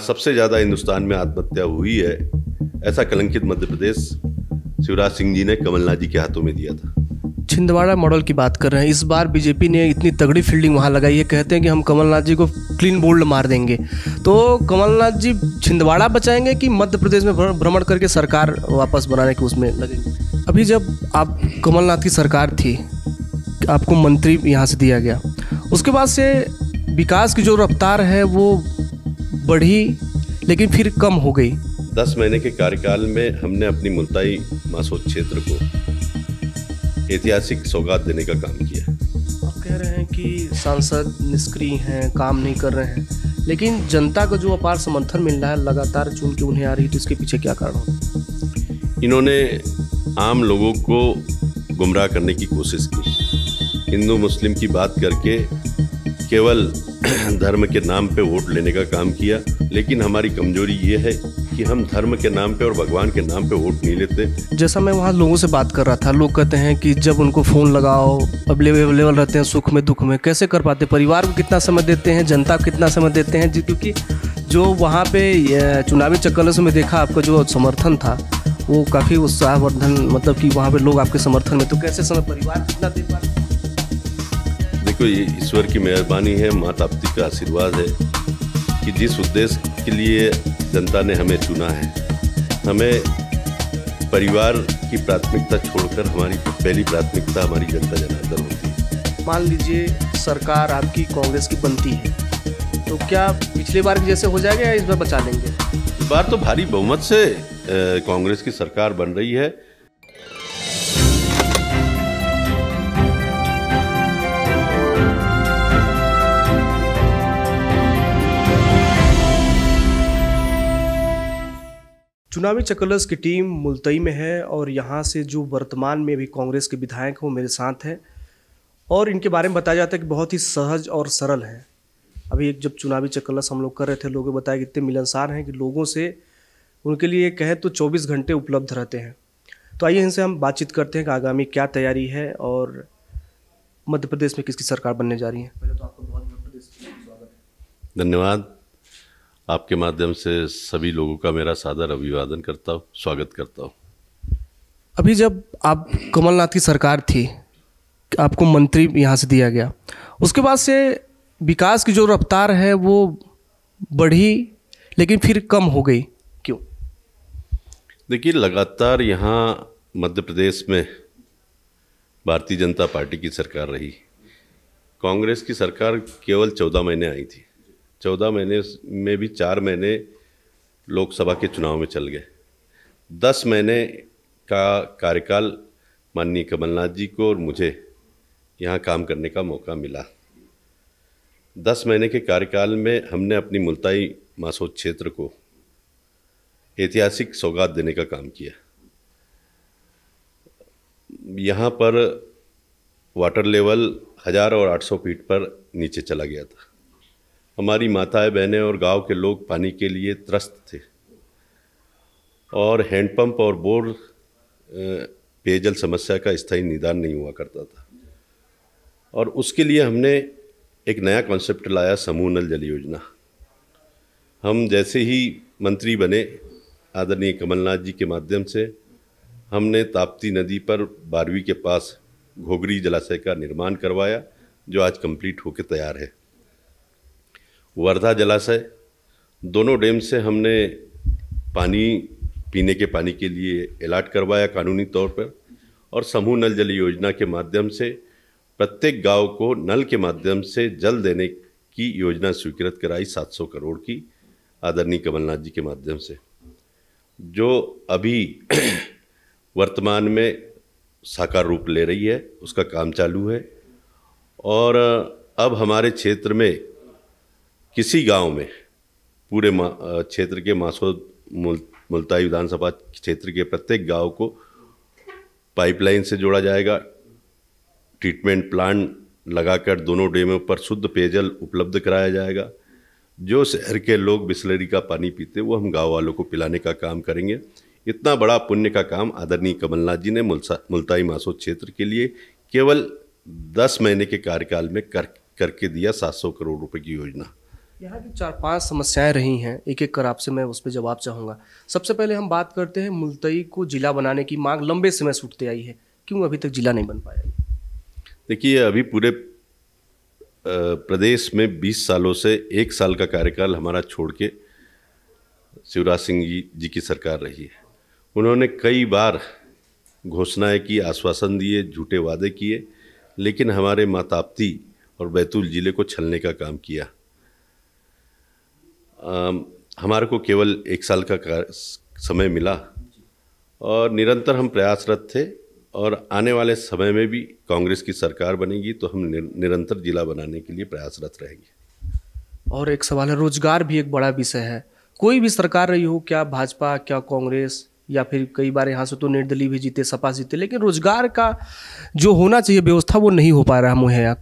सबसे ज़्यादा हिंदुस्तान में आत्महत्या हुई है, ऐसा कलंकित मध्य प्रदेश शिवराज सिंह जी ने कमलनाथ जी के हाथों में दिया था। छिंदवाड़ा मॉडल की बात कर रहे हैं। इस बार बीजेपी ने इतनी तगड़ी फील्डिंग वहाँ लगाई है, कहते हैं कि हम कमलनाथ जी को क्लीन बोल्ड मार देंगे। तो कमलनाथ जी छिंदवाड़ा बचाएंगे कि मध्य प्रदेश में भ्रमण करके सरकार वापस बनाने के उसमें लगेंगे? अभी जब आप कमलनाथ की सरकार थी, आपको मंत्री यहाँ से दिया गया, उसके बाद से विकास की जो रफ्तार है वो बढ़ी लेकिन फिर कम हो गई। 10 महीने के कार्यकाल में हमने अपनी मुल्ताई मासोद क्षेत्र को ऐतिहासिक सौगात देने का काम किया। आप कह रहे हैं कि सांसद निष्क्रिय हैं, काम नहीं कर रहे हैं, लेकिन जनता को जो अपार समर्थन मिल रहा है, लगातार चुन के उन्हें आ रही है, तो इसके पीछे क्या कारण हो? इन्होंने आम लोगों को गुमराह करने की कोशिश की, हिंदू मुस्लिम की बात करके केवल धर्म के नाम पे वोट लेने का काम किया। लेकिन हमारी कमजोरी ये है कि हम धर्म के नाम पे और भगवान के नाम पे वोट नहीं लेते। जैसा मैं वहाँ लोगों से बात कर रहा था, लोग कहते हैं कि जब उनको फ़ोन लगाओ अवेलेबल रहते हैं, सुख में दुख में। कैसे कर पाते? परिवार को कितना समय देते हैं, जनता को कितना समय देते हैं? क्योंकि जो वहाँ पे चुनावी चक्कर में देखा, आपका जो समर्थन था वो काफ़ी उत्साहवर्धन, मतलब कि वहाँ पे लोग आपके समर्थन में, तो कैसे समय परिवार कितना दे पाते? देखो, ये ईश्वर की मेहरबानी है, माँ ताप्ती का आशीर्वाद है कि जिस उद्देश्य के लिए जनता ने हमें चुना है, हमें परिवार की प्राथमिकता छोड़कर हमारी पहली प्राथमिकता हमारी जनता जनार्दन होती है। मान लीजिए सरकार आपकी कांग्रेस की बनती है, तो क्या पिछले बार की जैसे हो जाएगा या इस बार बचा लेंगे? इस बार तो भारी बहुमत से कांग्रेस की सरकार बन रही है। चुनावी चक्करस की टीम मुल्तई में है और यहाँ से जो वर्तमान में भी कांग्रेस के विधायक हैं वो मेरे साथ हैं, और इनके बारे में बताया जाता है कि बहुत ही सहज और सरल हैं। अभी एक जब चुनावी चक्करस हम लोग कर रहे थे, लोगों ने बताया कि इतने मिलनसार हैं कि लोगों से उनके लिए कहें तो 24 घंटे उपलब्ध रहते हैं। तो आइए इनसे हम बातचीत करते हैं कि आगामी क्या तैयारी है और मध्य प्रदेश में किसकी सरकार बनने जा रही है। पहले तो आपका बहुत बहुत स्वागत है। धन्यवाद। आपके माध्यम से सभी लोगों का मेरा सादर अभिवादन करता हूँ, स्वागत करता हूँ। अभी जब आप कमलनाथ की सरकार थी, आपको मंत्री यहाँ से दिया गया, उसके बाद से विकास की जो रफ्तार है वो बढ़ी लेकिन फिर कम हो गई, क्यों? देखिए, लगातार यहाँ मध्य प्रदेश में भारतीय जनता पार्टी की सरकार रही। कांग्रेस की सरकार केवल 14 महीने आई थी। 14 महीने में भी 4 महीने लोकसभा के चुनाव में चल गए। 10 महीने का कार्यकाल माननीय कमलनाथ जी को और मुझे यहाँ काम करने का मौका मिला। 10 महीने के कार्यकाल में हमने अपनी मुल्ताई मासोद क्षेत्र को ऐतिहासिक सौगात देने का काम किया। यहाँ पर वाटर लेवल 1000 और 800 फीट पर नीचे चला गया था। हमारी माताएं बहनें और गांव के लोग पानी के लिए त्रस्त थे और हैंडपंप और बोर पेयजल समस्या का स्थायी निदान नहीं हुआ करता था। और उसके लिए हमने एक नया कॉन्सेप्ट लाया, समूह नल जल योजना। हम जैसे ही मंत्री बने, आदरणीय कमलनाथ जी के माध्यम से हमने ताप्ती नदी पर 12वीं के पास घोघरी जलाशय का निर्माण करवाया, जो आज कंप्लीट होकर तैयार है। वर्धा जलाशय, दोनों डैम से हमने पानी पीने के पानी के लिए अलॉट करवाया कानूनी तौर पर, और समूह नल जल योजना के माध्यम से प्रत्येक गांव को नल के माध्यम से जल देने की योजना स्वीकृत कराई 700 करोड़ की आदरणीय कमलनाथ जी के माध्यम से, जो अभी वर्तमान में साकार रूप ले रही है। उसका काम चालू है और अब हमारे क्षेत्र में किसी गांव में, पूरे क्षेत्र के मासोद मुल्ताई विधानसभा क्षेत्र के प्रत्येक गांव को पाइपलाइन से जोड़ा जाएगा। ट्रीटमेंट प्लांट लगाकर दोनों डैमों पर शुद्ध पेयजल उपलब्ध कराया जाएगा। जो शहर के लोग बिसलेरी का पानी पीते वो हम गांव वालों को पिलाने का काम करेंगे। इतना बड़ा पुण्य का काम आदरणीय कमलनाथ जी ने मुल्ताई मासोद क्षेत्र के लिए केवल 10 महीने के कार्यकाल में करके दिया। 700 करोड़ रुपए की योजना। यहाँ की 4-5 समस्याएं रही हैं, एक एक कर आपसे मैं उस पर जवाब चाहूँगा। सबसे पहले हम बात करते हैं, मुल्तई को जिला बनाने की मांग लंबे समय से उठते आई है, क्यों अभी तक जिला नहीं बन पाया? देखिए, अभी पूरे प्रदेश में 20 सालों से 1 साल का कार्यकाल हमारा छोड़ के शिवराज सिंह जी की सरकार रही है। उन्होंने कई बार घोषणाएं की, आश्वासन दिए, झूठे वादे किए, लेकिन हमारे माताप्ती और बैतूल जिले को छलने का काम किया। हमारे को केवल 1 साल का समय मिला और निरंतर हम प्रयासरत थे, और आने वाले समय में भी कांग्रेस की सरकार बनेगी तो हम निरंतर जिला बनाने के लिए प्रयासरत रहेंगे। और एक सवाल है, रोजगार भी एक बड़ा विषय है। कोई भी सरकार रही हो, क्या भाजपा, क्या कांग्रेस, या फिर कई बार यहाँ से तो निर्दलीय भी जीते, सपा जीते, लेकिन रोजगार का जो होना चाहिए व्यवस्था वो नहीं हो पा रहा है मुहैया।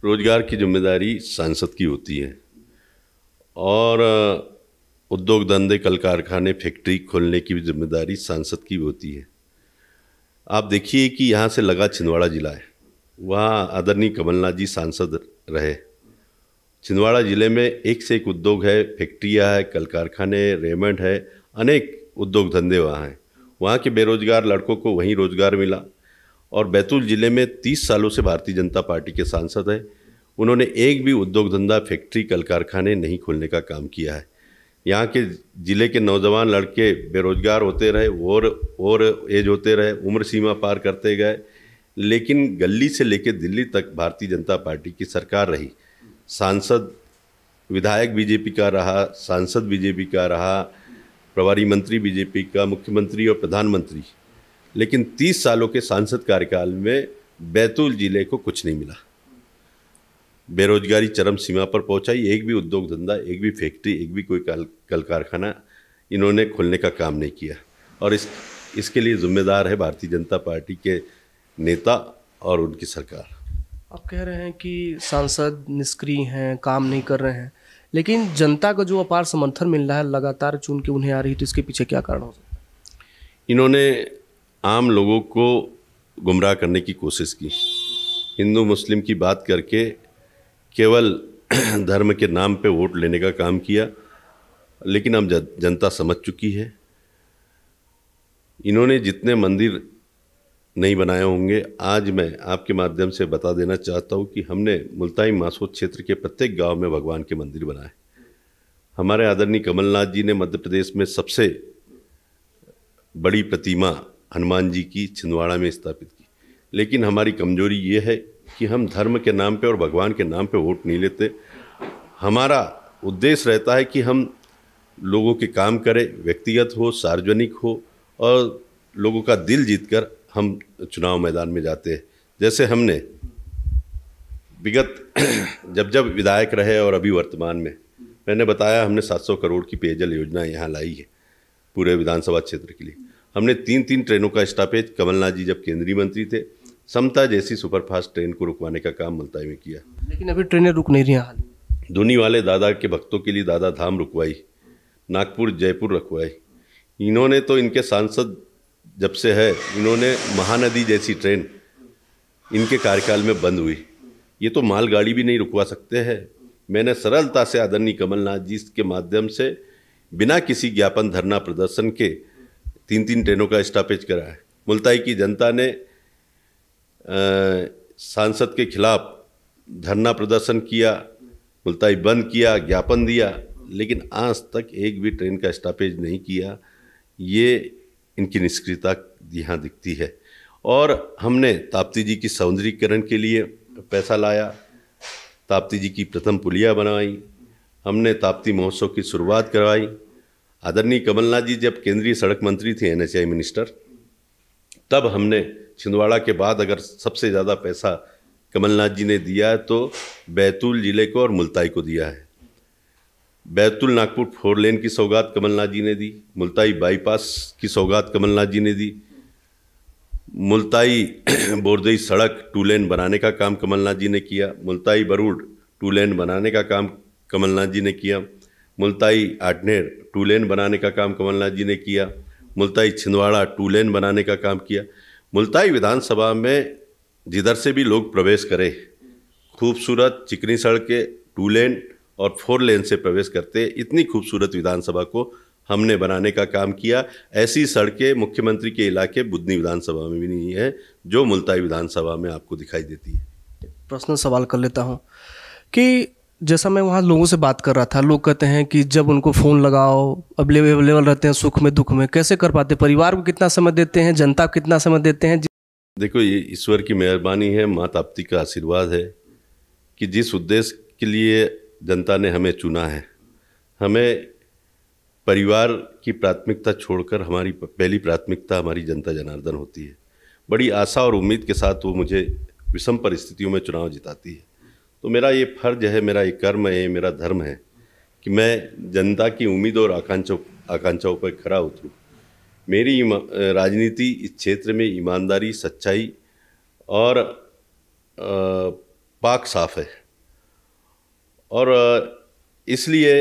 रोजगार की जिम्मेदारी सांसद की होती है, और उद्योग धंधे, कल कारखाने, फैक्ट्री खोलने की भी जिम्मेदारी सांसद की होती है। आप देखिए कि यहाँ से लगा छिंदवाड़ा जिला है, वहाँ आदरणीय कमलनाथ जी सांसद रहे। छिंदवाड़ा जिले में एक से एक उद्योग है, फैक्ट्रियाँ है, कल कारखाने, रेमंड है, अनेक उद्योग धंधे वहाँ हैं। वहाँ के बेरोजगार लड़कों को वहीं रोजगार मिला। और बैतूल जिले में 30 सालों से भारतीय जनता पार्टी के सांसद हैं, उन्होंने एक भी उद्योग धंधा, फैक्ट्री, कल कारखाने नहीं खोलने का काम किया है। यहाँ के ज़िले के नौजवान लड़के बेरोजगार होते रहे और एज होते रहे, उम्र सीमा पार करते गए, लेकिन गली से लेकर दिल्ली तक भारतीय जनता पार्टी की सरकार रही। सांसद, विधायक बीजेपी का रहा, सांसद बीजेपी का रहा, प्रभारी मंत्री बीजेपी का, मुख्यमंत्री और प्रधानमंत्री, लेकिन 30 सालों के सांसद कार्यकाल में बैतूल जिले को कुछ नहीं मिला। बेरोजगारी चरम सीमा पर पहुंचाई। एक भी उद्योग धंधा, एक भी फैक्ट्री, एक भी कोई कल कारखाना इन्होंने खोलने का काम नहीं किया, और इसके लिए जिम्मेदार है भारतीय जनता पार्टी के नेता और उनकी सरकार। आप कह रहे हैं कि सांसद निष्क्रिय हैं, काम नहीं कर रहे हैं, लेकिन जनता का जो अपार समर्थन मिल रहा है, लगातार चुन के उन्हें आ रही है, तो इसके पीछे क्या कारण हो सकता है? इन्होंने आम लोगों को गुमराह करने की कोशिश की, हिंदू मुस्लिम की बात करके केवल धर्म के नाम पे वोट लेने का काम किया, लेकिन अब जनता समझ चुकी है। इन्होंने जितने मंदिर नहीं बनाए होंगे, आज मैं आपके माध्यम से बता देना चाहता हूँ कि हमने मुल्ताई मासोद क्षेत्र के प्रत्येक गांव में भगवान के मंदिर बनाए। हमारे आदरणीय कमलनाथ जी ने मध्य प्रदेश में सबसे बड़ी प्रतिमा हनुमान जी की छिंदवाड़ा में स्थापित की, लेकिन हमारी कमजोरी ये है कि हम धर्म के नाम पे और भगवान के नाम पे वोट नहीं लेते। हमारा उद्देश्य रहता है कि हम लोगों के काम करें, व्यक्तिगत हो, सार्वजनिक हो, और लोगों का दिल जीतकर हम चुनाव मैदान में जाते हैं। जैसे हमने विगत जब विधायक रहे और अभी वर्तमान में, मैंने बताया हमने 700 करोड़ की पेयजल योजना यहाँ लाई है पूरे विधानसभा क्षेत्र के लिए। हमने 3 ट्रेनों का स्टॉपेज कमलनाथ जी जब केंद्रीय मंत्री थे, समता जैसी सुपरफास्ट ट्रेन को रुकवाने का काम मुल्ताई में किया, लेकिन अभी ट्रेनें रुक नहीं रही हैं। धुनी वाले दादा के भक्तों के लिए दादा धाम रुकवाई, नागपुर जयपुर रुकवाई। इन्होंने तो, इनके सांसद जब से है, इन्होंने महानदी जैसी ट्रेन इनके कार्यकाल में बंद हुई। ये तो मालगाड़ी भी नहीं रुकवा सकते हैं। मैंने सरलता से आदरणीय कमलनाथ जी के माध्यम से बिना किसी ज्ञापन, धरना, प्रदर्शन के 3 ट्रेनों का स्टॉपेज कराया। मुल्ताई की जनता ने सांसद के खिलाफ धरना प्रदर्शन किया, मुल्ताई बंद किया, ज्ञापन दिया, लेकिन आज तक एक भी ट्रेन का स्टॉपेज नहीं किया। ये इनकी निष्क्रियता यहाँ दिखती है। और हमने ताप्ती जी की सौंदर्यीकरण के लिए पैसा लाया, ताप्ती जी की प्रथम पुलिया बनवाई, हमने ताप्ती महोत्सव की शुरुआत करवाई। आदरणीय कमलनाथ जी जब केंद्रीय सड़क मंत्री थे, NHAI मिनिस्टर, तब हमने छिंदवाड़ा के बाद अगर सबसे ज़्यादा पैसा कमलनाथ जी ने दिया है तो बैतूल जिले को और मुल्ताई को दिया है। बैतूल नागपुर 4 लेन की सौगात कमलनाथ जी ने दी, मुल्ताई बाईपास की सौगात कमलनाथ जी ने दी, मुल्ताई बोरदई सड़क 2 लेन बनाने का काम कमलनाथ जी ने किया, मुल्ताई बरूड 2 लेन बनाने का काम कमलनाथ जी ने किया, मुल्ताई आटनेर 2 लेन बनाने का काम कमलनाथ जी ने किया, मुल्ताई छिंदवाड़ा 2 लेन बनाने का काम किया। मुल्ताई विधानसभा में जिधर से भी लोग प्रवेश करें, खूबसूरत चिकनी सड़कें, 2 लेन और 4 लेन से प्रवेश करते इतनी खूबसूरत विधानसभा को हमने बनाने का काम किया। ऐसी सड़कें मुख्यमंत्री के इलाके बुधनी विधानसभा में भी नहीं है जो मुल्ताई विधानसभा में आपको दिखाई देती है। पर्सनल सवाल कर लेता हूँ कि जैसा मैं वहाँ लोगों से बात कर रहा था, लोग कहते हैं कि जब उनको फ़ोन लगाओ अवेलेबल रहते हैं, सुख में दुख में। कैसे कर पाते? परिवार को कितना समय देते हैं, जनता को कितना समय देते हैं? देखो, ये ईश्वर की मेहरबानी है, माँ ताप्ती का आशीर्वाद है कि जिस उद्देश्य के लिए जनता ने हमें चुना है, हमें परिवार की प्राथमिकता छोड़कर हमारी पहली प्राथमिकता हमारी जनता जनार्दन होती है। बड़ी आशा और उम्मीद के साथ वो मुझे विषम परिस्थितियों में चुनाव जिताती है। तो मेरा ये फर्ज है, मेरा ये कर्म है, मेरा धर्म है कि मैं जनता की उम्मीद और आकांक्षाओं पर खरा उतरूँ। मेरी राजनीति इस क्षेत्र में ईमानदारी, सच्चाई और पाक साफ है। और इसलिए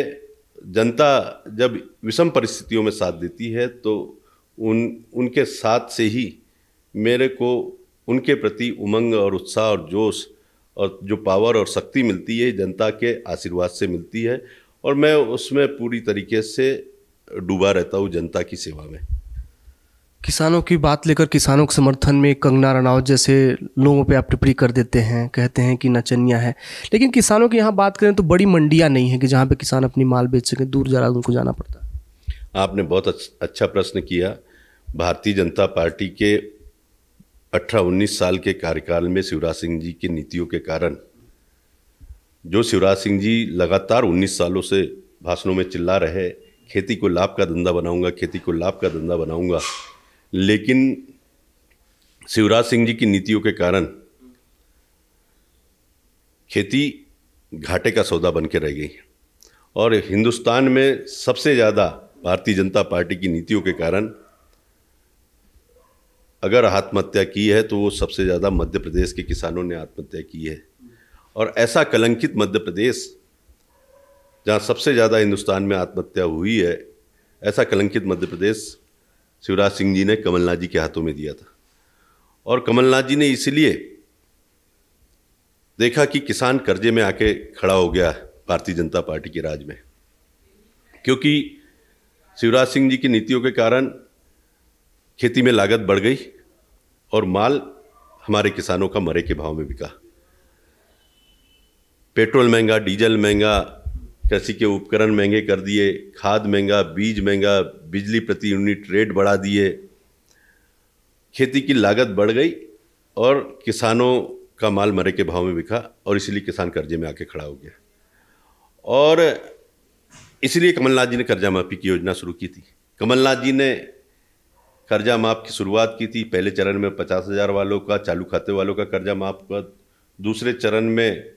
जनता जब विषम परिस्थितियों में साथ देती है तो उनके साथ से ही मेरे को उनके प्रति उमंग और उत्साह और जोश और जो पावर और शक्ति मिलती है जनता के आशीर्वाद से मिलती है, और मैं उसमें पूरी तरीके से डूबा रहता हूँ जनता की सेवा में। किसानों की बात लेकर किसानों के समर्थन में कंगना रनौत जैसे लोगों पे आप टिप्पणी कर देते हैं, कहते हैं कि नचनिया है। लेकिन किसानों की यहाँ बात करें तो बड़ी मंडियाँ नहीं है कि जहाँ पे किसान अपनी माल बेच सकें, दूर जरा उनको जाना पड़ता है। आपने बहुत अच्छा प्रश्न किया। भारतीय जनता पार्टी के 18-19 साल के कार्यकाल में शिवराज सिंह जी की नीतियों के कारण, जो शिवराज सिंह जी लगातार 19 सालों से भाषणों में चिल्ला रहे, खेती को लाभ का धंधा बनाऊंगा, खेती को लाभ का धंधा बनाऊंगा, लेकिन शिवराज सिंह जी की नीतियों के कारण खेती घाटे का सौदा बन के रह गई। और हिंदुस्तान में सबसे ज़्यादा भारतीय जनता पार्टी की नीतियों के कारण अगर आत्महत्या की है तो वो सबसे ज़्यादा मध्य प्रदेश के किसानों ने आत्महत्या की है। और ऐसा कलंकित मध्य प्रदेश जहाँ सबसे ज़्यादा हिंदुस्तान में आत्महत्या हुई है, ऐसा कलंकित मध्य प्रदेश शिवराज सिंह जी ने कमलनाथ जी के हाथों में दिया था। और कमलनाथ जी ने इसलिए देखा कि किसान कर्जे में आके खड़ा हो गया भारतीय जनता पार्टी के राज में, क्योंकि शिवराज सिंह जी की नीतियों के कारण खेती में लागत बढ़ गई और माल हमारे किसानों का मरे के भाव में बिका। पेट्रोल महंगा, डीजल महंगा, कृषि के उपकरण महंगे कर दिए, खाद महंगा, बीज महंगा, बिजली प्रति यूनिट रेट बढ़ा दिए, खेती की लागत बढ़ गई और किसानों का माल मरे के भाव में बिका, और इसलिए किसान कर्जे में आके खड़ा हो गया। और इसलिए कमलनाथ जी ने कर्जा माफी की योजना शुरू की थी। कमलनाथ जी ने कर्जा माफ की शुरुआत की थी। पहले चरण में 50,000 वालों का, चालू खाते वालों का कर्जा माफ हुआ। दूसरे चरण में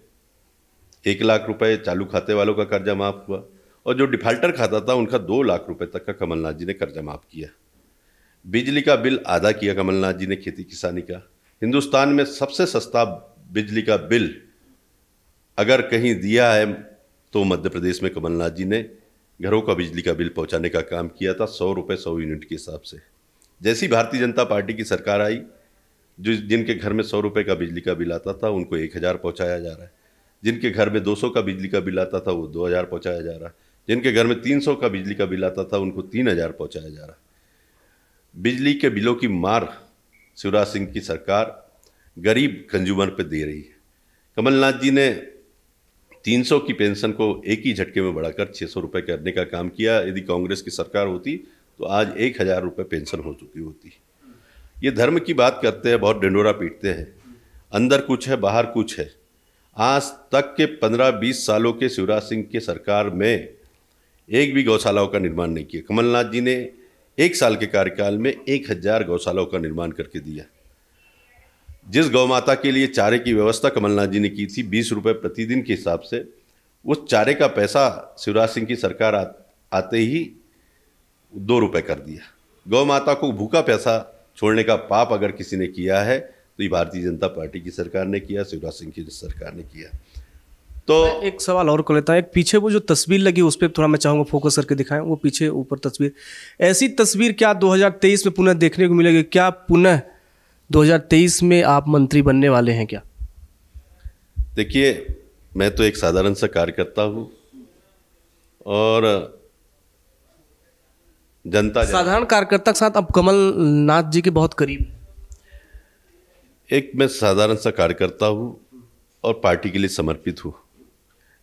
1 लाख रुपए चालू खाते वालों का कर्जा माफ हुआ, और जो डिफाल्टर खाता था उनका 2 लाख रुपए तक का कमलनाथ जी ने कर्जा माफ किया। बिजली का बिल आधा किया कमलनाथ जी ने खेती किसानी का। हिंदुस्तान में सबसे सस्ता बिजली का बिल अगर कहीं दिया है तो मध्य प्रदेश में कमलनाथ जी ने घरों का बिजली का बिल पहुंचाने का काम किया था, 100 रुपये 100 यूनिट के हिसाब से। जैसी भारतीय जनता पार्टी की सरकार आई, जिनके घर में 100 रुपये का बिजली का बिल आता था उनको 1,000 पहुँचाया जा रहा है। जिनके घर में 200 का बिजली का बिल आता था वो 2,000 पहुँचाया जा रहा है। जिनके घर में 300 का बिजली का बिल आता था उनको 3,000 पहुँचाया जा रहा है। बिजली के बिलों की मार शिवराज सिंह की सरकार गरीब कंज्यूमर पे दे रही है। कमलनाथ जी ने 300 की पेंशन को एक ही झटके में बढ़ाकर 600 रुपये करने का काम किया। यदि कांग्रेस की सरकार होती तो आज 1,000 रुपये पेंशन हो चुकी होती। ये धर्म की बात करते हैं, बहुत डंडोरा पीटते हैं, अंदर कुछ है बाहर कुछ है। आज तक के 15-20 सालों के शिवराज सिंह के सरकार में एक भी गौशालाओं का निर्माण नहीं किया। कमलनाथ जी ने 1 साल के कार्यकाल में 1,000 गौशालाओं का निर्माण करके दिया। जिस गौ माता के लिए चारे की व्यवस्था कमलनाथ जी ने की थी 20 रुपये प्रतिदिन के हिसाब से, उस चारे का पैसा शिवराज सिंह की सरकार आते ही 2 रुपये कर दिया। गौ माता को भूखा पैसा छोड़ने का पाप अगर किसी ने किया है तो ये भारतीय जनता पार्टी की सरकार ने किया, शिवराज सिंह की सरकार ने किया। तो एक सवाल और कर लेता हूँ। एक पीछे वो जो तस्वीर लगी उस पर थोड़ा मैं चाहूँगा फोकस करके दिखाएं। वो पीछे ऊपर तस्वीर, ऐसी तस्वीर क्या 2023 में पुनः देखने को मिलेगी? क्या पुनः 2023 में आप मंत्री बनने वाले हैं क्या? देखिए, मैं तो एक साधारण सा कार्यकर्ता हूँ और जनता साधारण कार्यकर्ता के साथ अब कमलनाथ जी के बहुत करीब हैं। एक मैं साधारण सा कार्यकर्ता हूँ और पार्टी के लिए समर्पित हूँ।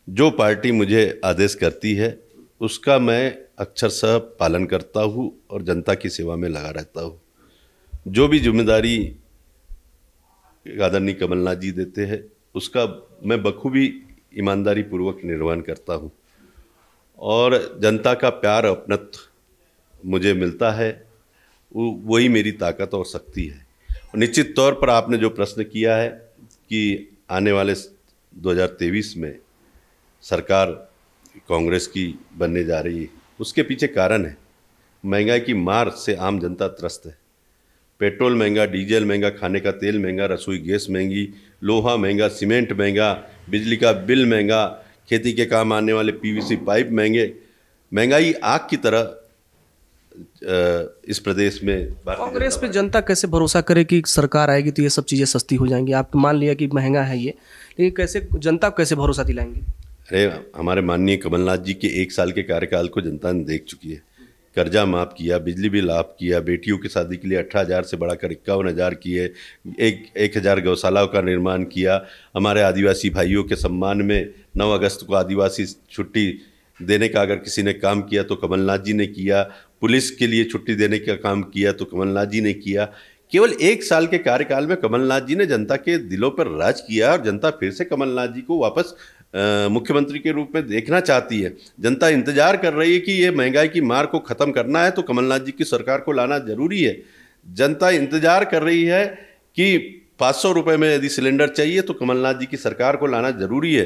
जो पार्टी मुझे आदेश करती है उसका मैं अक्षरशः पालन करता हूँ और जनता की सेवा में लगा रहता हूँ। जो भी जिम्मेदारी आदरणीय कमलनाथ जी देते हैं उसका मैं बखूबी ईमानदारी पूर्वक निर्वहन करता हूँ और जनता का प्यार अपनत्व मुझे मिलता है, वही मेरी ताकत और शक्ति है। और निश्चित तौर पर आपने जो प्रश्न किया है कि आने वाले 2023 में सरकार कांग्रेस की बनने जा रही है, उसके पीछे कारण है महंगाई की मार से आम जनता त्रस्त है। पेट्रोल महंगा, डीजल महंगा, खाने का तेल महंगा, रसोई गैस महंगी, लोहा महंगा, सीमेंट महंगा, बिजली का बिल महंगा, खेती के काम आने वाले पीवीसी पाइप महंगे। महंगाई आग की तरह इस प्रदेश में कांग्रेस पे जनता कैसे भरोसा करे कि सरकार आएगी तो ये सब चीज़ें सस्ती हो जाएंगी? आप मान लिया कि महंगा है ये, लेकिन कैसे जनता को कैसे भरोसा दिलाएंगे? अरे हमारे माननीय कमलनाथ जी के 1 साल के कार्यकाल को जनता ने देख चुकी है। कर्जा माफ़ किया, बिजली बिल माफ़ किया, बेटियों की शादी के लिए 18,000 से बढ़ाकर 51,000 किए, 1,000 गौशालाओं का निर्माण किया। हमारे आदिवासी भाइयों के सम्मान में 9 अगस्त को आदिवासी छुट्टी देने का अगर किसी ने काम किया तो कमलनाथ जी ने किया। पुलिस के लिए छुट्टी देने का काम किया तो कमलनाथ जी ने किया। केवल 1 साल के कार्यकाल में कमलनाथ जी ने जनता के दिलों पर राज किया और जनता फिर से कमलनाथ जी को वापस मुख्यमंत्री के रूप में देखना चाहती है। जनता इंतजार कर रही है कि ये महंगाई की मार को ख़त्म करना है तो कमलनाथ जी की सरकार को लाना जरूरी है। जनता इंतजार कर रही है कि 500 रुपये में यदि सिलेंडर चाहिए तो कमलनाथ जी की सरकार को लाना जरूरी है।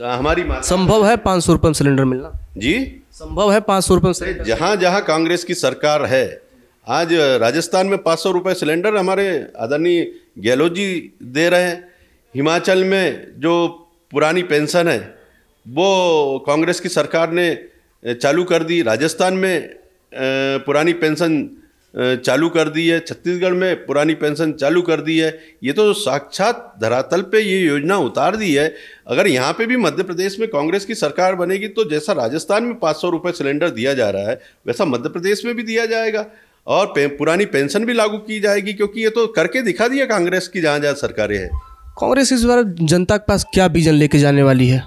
हमारी संभव है 500 रुपये में सिलेंडर मिलना? जी संभव है 500 रुपये में सिलेंडर? जहाँ जहाँ कांग्रेस की सरकार है, आज राजस्थान में 500 रुपये सिलेंडर हमारे आदरणीय गहलोत जी दे रहे हैं। हिमाचल में जो पुरानी पेंशन है वो कांग्रेस की सरकार ने चालू कर दी। राजस्थान में पुरानी पेंशन चालू कर दी है। छत्तीसगढ़ में पुरानी पेंशन चालू कर दी है। ये तो साक्षात धरातल पे ये योजना उतार दी है। अगर यहाँ पे भी मध्य प्रदेश में कांग्रेस की सरकार बनेगी तो जैसा राजस्थान में 500 रुपये सिलेंडर दिया जा रहा है वैसा मध्य प्रदेश में भी दिया जाएगा और पुरानी पेंशन भी लागू की जाएगी, क्योंकि ये तो करके दिखा दिया कांग्रेस की जहाँ जहाँ सरकारें हैं। कांग्रेस इस बार जनता के पास क्या विजन लेके जाने वाली है?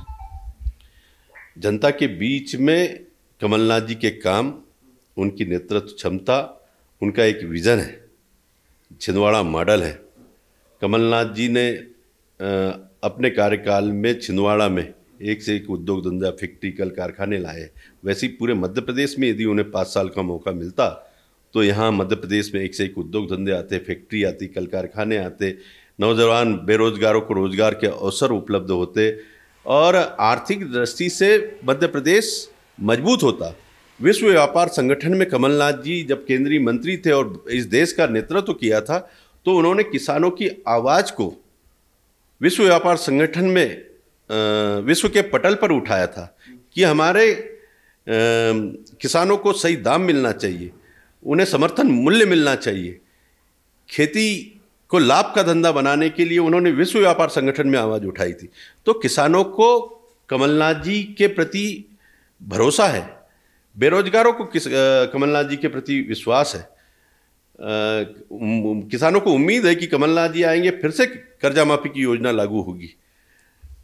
जनता के बीच में कमलनाथ जी के काम, उनकी नेतृत्व क्षमता, उनका एक विज़न है, छिंदवाड़ा मॉडल है। कमलनाथ जी ने अपने कार्यकाल में छिंदवाड़ा में एक से एक उद्योग धंधा, फैक्ट्री, कल कारखाने लाए। वैसे ही पूरे मध्य प्रदेश में यदि उन्हें 5 साल का मौका मिलता तो यहाँ मध्य प्रदेश में एक से एक उद्योग धंधे आते, फैक्ट्री आती, कल कारखाने आते, नौजवान बेरोजगारों को रोजगार के अवसर उपलब्ध होते और आर्थिक दृष्टि से मध्य प्रदेश मजबूत होता। विश्व व्यापार संगठन में कमलनाथ जी जब केंद्रीय मंत्री थे और इस देश का नेतृत्व किया था तो उन्होंने किसानों की आवाज़ को विश्व व्यापार संगठन में विश्व के पटल पर उठाया था कि हमारे किसानों को सही दाम मिलना चाहिए, उन्हें समर्थन मूल्य मिलना चाहिए। खेती को लाभ का धंधा बनाने के लिए उन्होंने विश्व व्यापार संगठन में आवाज़ उठाई थी। तो किसानों को कमलनाथ जी के प्रति भरोसा है, बेरोजगारों को कमलनाथ जी के प्रति विश्वास है, किसानों को उम्मीद है कि कमलनाथ जी आएंगे फिर से कर्जा माफी की योजना लागू होगी।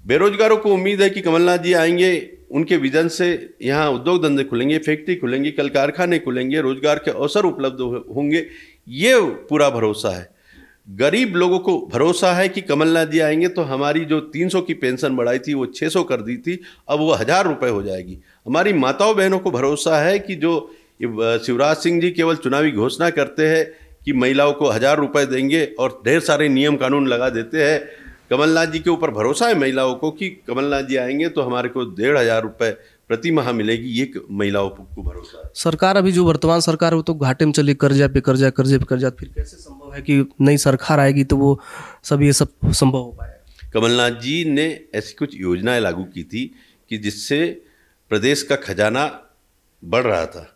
बेरोजगारों को उम्मीद है कि कमलनाथ जी आएंगे, उनके विजन से यहाँ उद्योग धंधे खुलेंगे, फैक्ट्री खुलेंगी, कल कारखाने खुलेंगे, रोजगार के अवसर उपलब्ध होंगे। ये पूरा भरोसा है। गरीब लोगों को भरोसा है कि कमलनाथ जी आएंगे तो हमारी जो 300 की पेंशन बढ़ाई थी वो 600 कर दी थी, अब वो 1000 रुपये हो जाएगी। हमारी माताओं बहनों को भरोसा है कि जो शिवराज सिंह जी केवल चुनावी घोषणा करते हैं कि महिलाओं को 1000 रुपये देंगे और ढेर सारे नियम कानून लगा देते हैं, कमलनाथ जी के ऊपर भरोसा है महिलाओं को कि कमलनाथ जी आएंगे तो हमारे को 1500 रुपये प्रति माह मिलेगी। ये महिलाओं को भरोसा है। सरकार अभी जो वर्तमान सरकार है वो तो घाटे में चली, कर्जा पे कर्जा, कर्जे पे कर्जा। फिर कैसे संभव है कि नई सरकार आएगी तो वो सब ये सब संभव हो पाएगा? कमलनाथ जी ने ऐसी कुछ योजनाएं लागू की थी कि जिससे प्रदेश का खजाना बढ़ रहा था।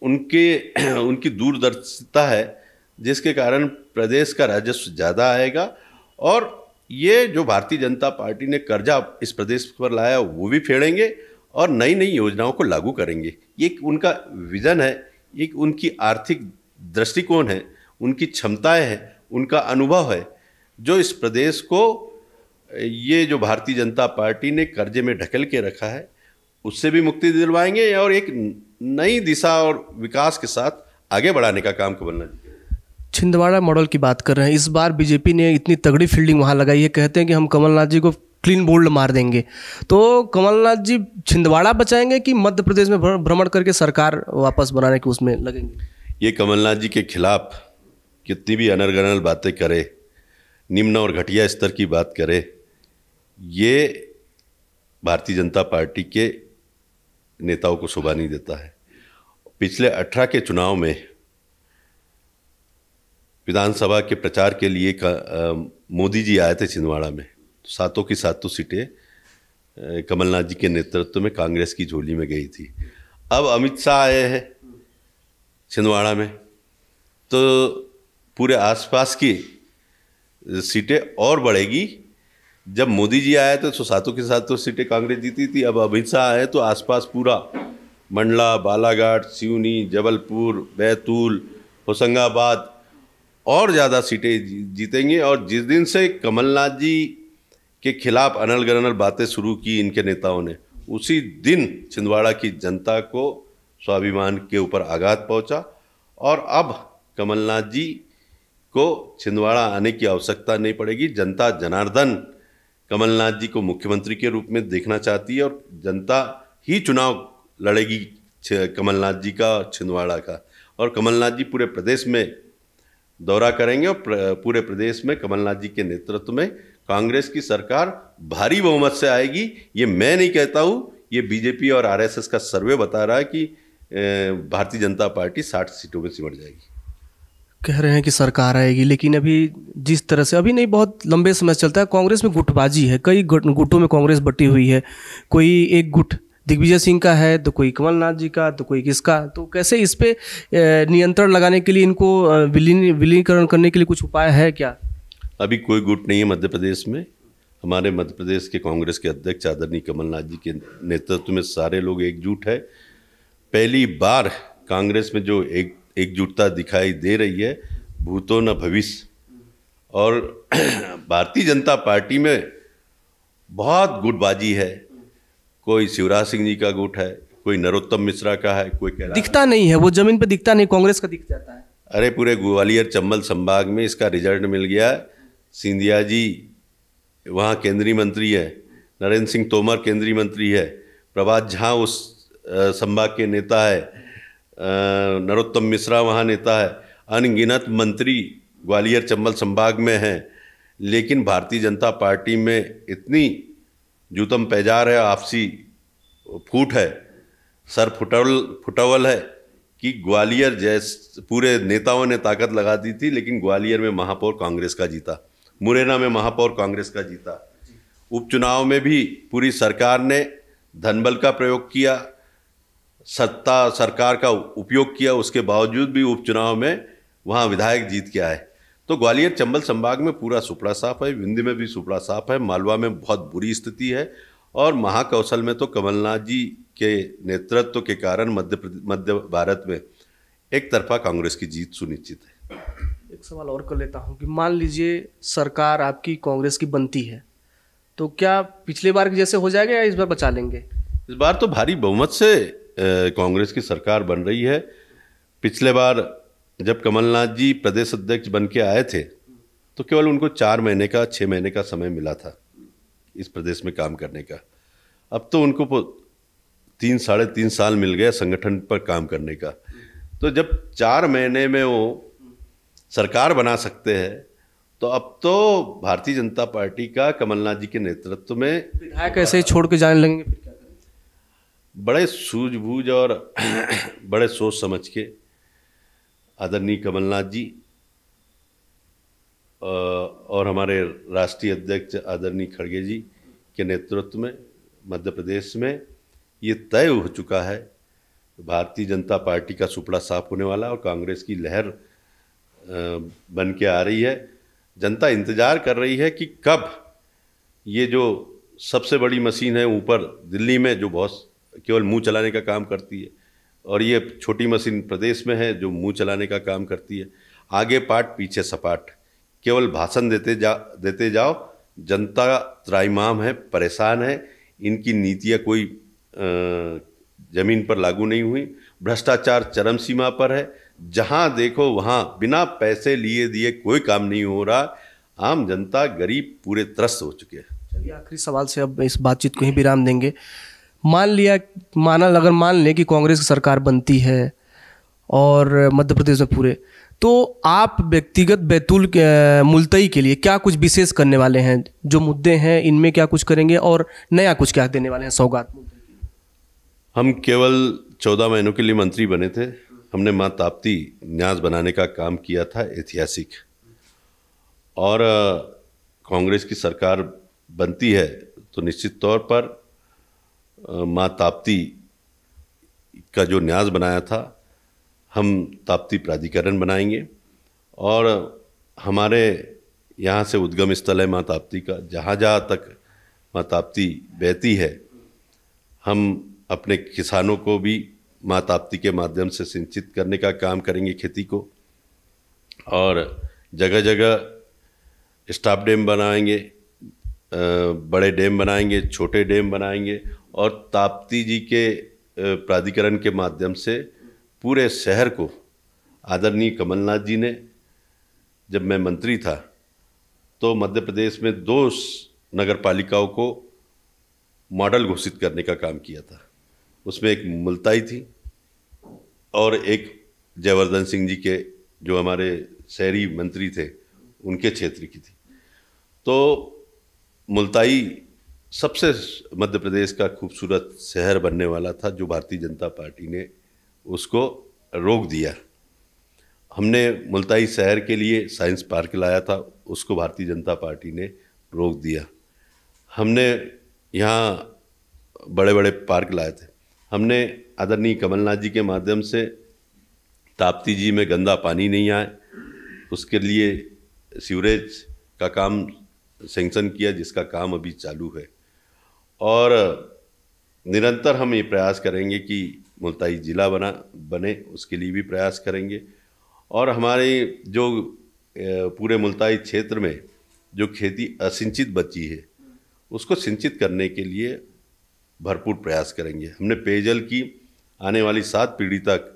उनकी दूरदर्शिता है जिसके कारण प्रदेश का राजस्व ज़्यादा आएगा और ये जो भारतीय जनता पार्टी ने कर्जा इस प्रदेश पर लाया वो भी फेडेंगे और नई नई योजनाओं को लागू करेंगे। ये एक उनका विज़न है, एक उनकी आर्थिक दृष्टिकोण है, उनकी क्षमताएं हैं, उनका अनुभव है, जो इस प्रदेश को ये जो भारतीय जनता पार्टी ने कर्जे में ढकेल के रखा है उससे भी मुक्ति दिलवाएंगे और एक नई दिशा और विकास के साथ आगे बढ़ाने का काम कमलनाथ जी। छिंदवाड़ा मॉडल की बात कर रहे हैं, इस बार बीजेपी ने इतनी तगड़ी फील्डिंग वहाँ लगाई है, कहते हैं कि हम कमलनाथ जी को क्लीन बोल्ड मार देंगे। तो कमलनाथ जी छिंदवाड़ा बचाएंगे कि मध्य प्रदेश में भ्रमण करके सरकार वापस बनाने के उसमें लगेंगे? ये कमलनाथ जी के खिलाफ कितनी भी अनर्गल बातें करे, निम्न और घटिया स्तर की बात करे, ये भारतीय जनता पार्टी के नेताओं को शोभा नहीं देता है। पिछले 18 के चुनाव में विधानसभा के प्रचार के लिए मोदी जी आए थे छिंदवाड़ा में, तो सातों की सातों सीटें कमलनाथ जी के नेतृत्व में कांग्रेस की झोली में गई थी। अब अमित शाह आए हैं छिंदवाड़ा में, तो पूरे आसपास की सीटें और बढ़ेगी। जब मोदी जी आए थे तो सातों के सातों सीटें कांग्रेस जीती थी, अब अमित शाह आए तो आसपास पूरा मंडला, बालाघाट, सिवनी, जबलपुर, बैतूल, होशंगाबाद और ज़्यादा सीटें जीतेंगे। और जिस दिन से कमलनाथ जी के खिलाफ अनल गनल बातें शुरू की इनके नेताओं ने, उसी दिन छिंदवाड़ा की जनता को स्वाभिमान के ऊपर आघात पहुंचा और अब कमलनाथ जी को छिंदवाड़ा आने की आवश्यकता नहीं पड़ेगी। जनता जनार्दन कमलनाथ जी को मुख्यमंत्री के रूप में देखना चाहती है और जनता ही चुनाव लड़ेगी कमलनाथ जी का, छिंदवाड़ा का। और कमलनाथ जी पूरे प्रदेश में दौरा करेंगे और पूरे प्रदेश में कमलनाथ जी के नेतृत्व में कांग्रेस की सरकार भारी बहुमत से आएगी। ये मैं नहीं कहता हूँ, ये बीजेपी और आरएसएस का सर्वे बता रहा है कि भारतीय जनता पार्टी 60 सीटों में सिमट जाएगी। कह रहे हैं कि सरकार आएगी, लेकिन अभी जिस तरह से अभी नहीं, बहुत लंबे समय से चलता है, कांग्रेस में गुटबाजी है, कई गुटों में कांग्रेस बटी हुई है। कोई एक गुट दिग्विजय सिंह का है, तो कोई कमलनाथ जी का, तो कोई किसका। तो कैसे इस पे नियंत्रण लगाने के लिए, इनको विलीनीकरण करने के लिए कुछ उपाय है क्या? अभी कोई गुट नहीं है मध्य प्रदेश में। हमारे मध्य प्रदेश के कांग्रेस के अध्यक्ष आदरणीय कमलनाथ जी के नेतृत्व में सारे लोग एकजुट है। पहली बार कांग्रेस में जो एकजुटता दिखाई दे रही है, भूतो न भविष्य। और भारतीय जनता पार्टी में बहुत गुटबाजी है, कोई शिवराज सिंह जी का गुट है, कोई नरोत्तम मिश्रा का है, कोई दिखता नहीं है, वो जमीन पे दिखता नहीं, कांग्रेस का दिख जाता है। अरे पूरे ग्वालियर चंबल संभाग में इसका रिजल्ट मिल गया। सिंधिया जी वहाँ केंद्रीय मंत्री है, नरेंद्र सिंह तोमर केंद्रीय मंत्री है, प्रभात झा उस संभाग के नेता है, नरोत्तम मिश्रा वहाँ नेता है, अनगिनत मंत्री ग्वालियर चंबल संभाग में हैं। लेकिन भारतीय जनता पार्टी में इतनी जूतम पैजार है, आपसी फूट है, सर फुटवल है कि ग्वालियर जैसे पूरे नेताओं ने ताकत लगा दी थी, लेकिन ग्वालियर में महापौर कांग्रेस का जीता, मुरैना में महापौर कांग्रेस का जीता। उपचुनाव में भी पूरी सरकार ने धनबल का प्रयोग किया, सत्ता सरकार का उपयोग किया, उसके बावजूद भी उपचुनाव में वहाँ विधायक जीत के आए। तो ग्वालियर चंबल संभाग में पूरा सुपड़ा साफ है, विंध्य में भी सुपड़ा साफ है, मालवा में बहुत बुरी स्थिति है और महाकौशल में तो कमलनाथ जी के नेतृत्व के कारण मध्य भारत में एक तरफा कांग्रेस की जीत सुनिश्चित है। एक सवाल और कर लेता हूं कि मान लीजिए सरकार आपकी कांग्रेस की बनती है, तो क्या पिछले बार जैसे हो जाएगा या इस बार बचा लेंगे? इस बार तो भारी बहुमत से कांग्रेस की सरकार बन रही है। पिछले बार जब कमलनाथ जी प्रदेश अध्यक्ष बन के आए थे तो केवल उनको 4 महीने का 6 महीने का समय मिला था इस प्रदेश में काम करने का। अब तो उनको 3 साढ़े 3 साल मिल गया संगठन पर काम करने का। तो जब 4 महीने में वो सरकार बना सकते हैं, तो अब तो भारतीय जनता पार्टी का कमलनाथ जी के नेतृत्व में विधायक ऐसे ही छोड़ के जाने लगेंगे, फिर क्या करेंगे? बड़े सूझबूझ और बड़े सोच समझ के आदरणीय कमलनाथ जी और हमारे राष्ट्रीय अध्यक्ष आदरणीय खड़गे जी के नेतृत्व में मध्य प्रदेश में ये तय हो चुका है, भारतीय जनता पार्टी का सुपड़ा साफ होने वाला और कांग्रेस की लहर बन के आ रही है। जनता इंतज़ार कर रही है कि कब ये जो सबसे बड़ी मशीन है ऊपर दिल्ली में, जो बहुत केवल मुंह चलाने का काम करती है, और ये छोटी मशीन प्रदेश में है जो मुंह चलाने का काम करती है। आगे पाट पीछे सपाट, केवल भाषण देते जाओ, जनता त्राहिमाम है, परेशान है। इनकी नीतियाँ कोई जमीन पर लागू नहीं हुई। भ्रष्टाचार चरम सीमा पर है, जहाँ देखो वहाँ बिना पैसे लिए दिए कोई काम नहीं हो रहा। आम जनता गरीब पूरे त्रस्त हो चुके हैं। चलिए, आखिरी सवाल से अब इस बातचीत को ही विराम देंगे। अगर मान लें कि कांग्रेस की सरकार बनती है और मध्य प्रदेश में पूरे, तो आप व्यक्तिगत बैतूल के मुलतई के लिए क्या कुछ विशेष करने वाले हैं? जो मुद्दे हैं इनमें क्या कुछ करेंगे और नया कुछ क्या देने वाले हैं सौगात? हम केवल 14 महीनों के लिए मंत्री बने थे। हमने माँ ताप्ती न्यास बनाने का काम किया था, ऐतिहासिक। और कांग्रेस की सरकार बनती है तो निश्चित तौर पर माँ ताप्ती का जो न्यास बनाया था, हम ताप्ती प्राधिकरण बनाएंगे। और हमारे यहाँ से उद्गम स्थल है माँ ताप्ती का, जहाँ जहाँ तक माँ ताप्ती बहती है, हम अपने किसानों को भी माँ ताप्ती के माध्यम से सिंचित करने का काम करेंगे, खेती को। और जगह जगह स्टॉप डैम बनाएंगे, बड़े डैम बनाएंगे, छोटे डैम बनाएंगे। और ताप्ती जी के प्राधिकरण के माध्यम से पूरे शहर को, आदरणीय कमलनाथ जी ने, जब मैं मंत्री था तो मध्य प्रदेश में 2 नगर पालिकाओं को मॉडल घोषित करने का काम किया था। उसमें एक मुलताई थी और एक जयवर्धन सिंह जी के, जो हमारे शहरी मंत्री थे, उनके क्षेत्र की थी। तो मुलताई सबसे मध्य प्रदेश का खूबसूरत शहर बनने वाला था, जो भारतीय जनता पार्टी ने उसको रोक दिया। हमने मुलताई शहर के लिए साइंस पार्क लाया था, उसको भारतीय जनता पार्टी ने रोक दिया। हमने यहाँ बड़े बड़े पार्क लाए थे। हमने आदरणीय कमलनाथ जी के माध्यम से ताप्ती जी में गंदा पानी नहीं आए, उसके लिए सीवरेज का काम सैंक्शन किया, जिसका काम अभी चालू है। और निरंतर हम ये प्रयास करेंगे कि मुलताई जिला बने, उसके लिए भी प्रयास करेंगे। और हमारे जो पूरे मुलताई क्षेत्र में जो खेती असिंचित बची है, उसको सिंचित करने के लिए भरपूर प्रयास करेंगे। हमने पेयजल की आने वाली 7 पीढ़ी तक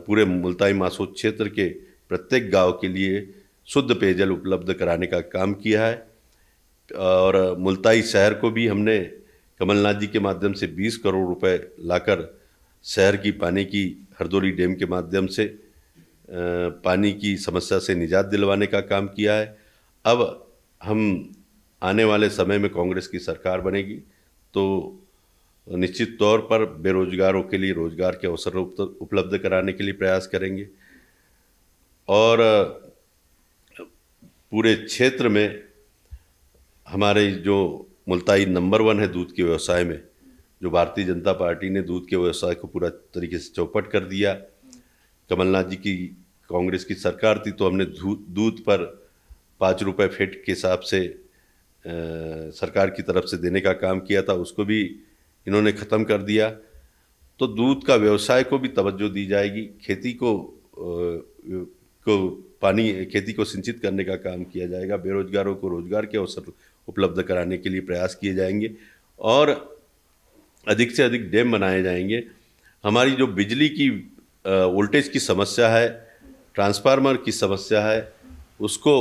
पूरे मुलताई मासोद क्षेत्र के प्रत्येक गांव के लिए शुद्ध पेयजल उपलब्ध कराने का काम किया है। और मुलताई शहर को भी हमने कमलनाथ जी के माध्यम से 20 करोड़ रुपए लाकर शहर की पानी की हरदोरी डैम के माध्यम से पानी की समस्या से निजात दिलवाने का काम किया है। अब हम आने वाले समय में कांग्रेस की सरकार बनेगी तो निश्चित तौर पर बेरोजगारों के लिए रोजगार के अवसर उपलब्ध कराने के लिए प्रयास करेंगे। और पूरे क्षेत्र में हमारे जो मुलताई नंबर 1 है दूध के व्यवसाय में, जो भारतीय जनता पार्टी ने दूध के व्यवसाय को पूरा तरीके से चौपट कर दिया। कमलनाथ जी की कांग्रेस की सरकार थी तो हमने दूध पर 5 रुपये फीट के हिसाब से सरकार की तरफ से देने का काम किया था, उसको भी इन्होंने ख़त्म कर दिया। तो दूध का व्यवसाय को भी तवज्जो दी जाएगी, खेती खेती को सिंचित करने का काम किया जाएगा, बेरोजगारों को रोजगार के अवसर उपलब्ध कराने के लिए प्रयास किए जाएंगे और अधिक से अधिक डैम बनाए जाएंगे। हमारी जो बिजली की वोल्टेज की समस्या है, ट्रांसफार्मर की समस्या है, उसको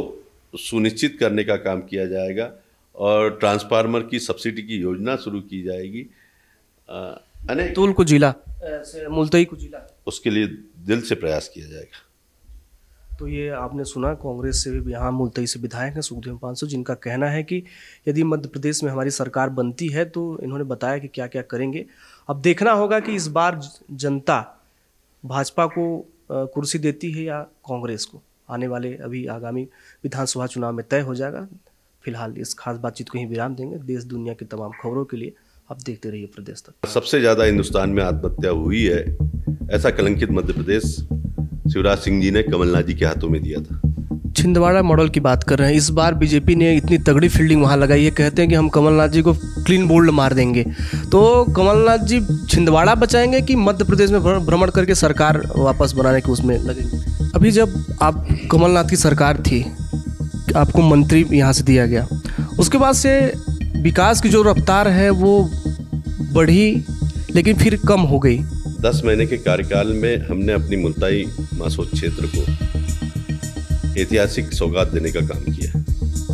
सुनिश्चित करने का काम किया जाएगा और ट्रांसफार्मर की सब्सिडी की योजना शुरू की जाएगी। बैतूल को जिला, मुलताई को जिला, उसके लिए दिल से प्रयास किया जाएगा। तो ये आपने सुना, कांग्रेस से भी यहाँ मुलताई से विधायक हैं सुखदेव पांसु, जिनका कहना है कि यदि मध्य प्रदेश में हमारी सरकार बनती है तो इन्होंने बताया कि क्या क्या करेंगे। अब देखना होगा कि इस बार जनता भाजपा को कुर्सी देती है या कांग्रेस को। आने वाले अभी आगामी विधानसभा चुनाव में तय हो जाएगा। फिलहाल इस खास बातचीत को ही विराम देंगे। देश दुनिया की तमाम खबरों के लिए आप देखते रहिए प्रदेश तक। सबसे ज़्यादा हिंदुस्तान में आत्महत्या हुई है, ऐसा कलंकित मध्य प्रदेश शिवराज सिंह जी ने कमलनाथ जी के हाथों में दिया था। छिंदवाड़ा मॉडल की बात कर रहे हैं। इस बार बीजेपी ने इतनी तगड़ी फील्डिंग वहाँ लगाई है, कहते हैं कि हम कमलनाथ जी को क्लीन बोल्ड मार देंगे। तो कमलनाथ जी छिंदवाड़ा बचाएंगे कि मध्य प्रदेश में भ्रमण करके सरकार वापस बनाने के उसमें लगेंगे? अभी जब आप कमलनाथ की सरकार थी, आपको मंत्री यहाँ से दिया गया, उसके बाद से विकास की जो रफ्तार है वो बढ़ी लेकिन फिर कम हो गई। 10 महीने के कार्यकाल में हमने अपनी मुल्ताई मासोद क्षेत्र को ऐतिहासिक सौगात देने का काम किया।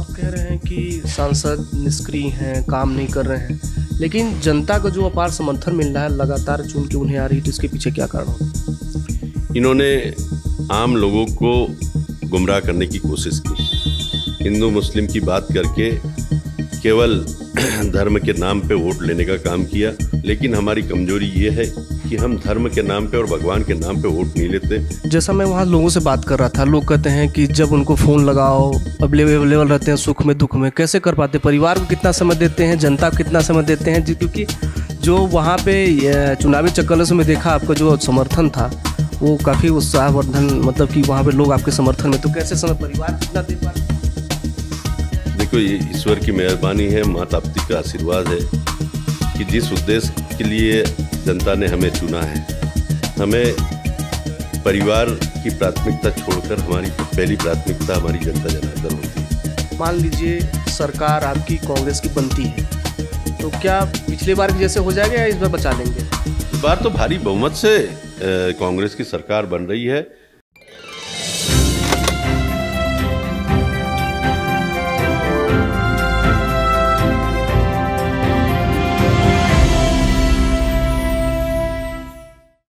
आप कह रहे हैं कि सांसद निष्क्रिय हैं, काम नहीं कर रहे हैं, लेकिन जनता को जो अपार समर्थन मिल रहा है, लगातार चुन के उन्हें आ रही है, तो इसके पीछे क्या कारण हो? इन्होंने आम लोगों को गुमराह करने की कोशिश की। हिंदू मुस्लिम की बात करके केवल धर्म के नाम पे वोट लेने का काम किया। लेकिन हमारी कमजोरी ये है कि हम धर्म के नाम पे और भगवान के नाम पे वोट नहीं लेते। जैसा मैं वहाँ लोगों से बात कर रहा था, लोग कहते हैं कि जब उनको फ़ोन लगाओ अवेलेबल रहते हैं, सुख में दुख में। कैसे कर पाते? परिवार को कितना समय देते हैं, जनता को कितना समय देते हैं? क्योंकि जो वहाँ पे चुनावी चक्कर में देखा, आपका जो समर्थन था वो काफ़ी उत्साहवर्धन, मतलब कि वहाँ पे लोग आपके समर्थन में, तो कैसे समय परिवार कितना दे पाते? देखो, ये ईश्वर की मेहरबानी है, माता पिता का आशीर्वाद है कि जिस उद्देश्य के लिए जनता ने हमें चुना है, हमें परिवार की प्राथमिकता छोड़कर हमारी पहली प्राथमिकता हमारी जनता जनार्दन होती है। मान लीजिए सरकार आपकी कांग्रेस की बनती है, तो क्या पिछली बार जैसे हो जाएगा या इस बार बचा लेंगे? इस बार तो भारी बहुमत से कांग्रेस की सरकार बन रही है।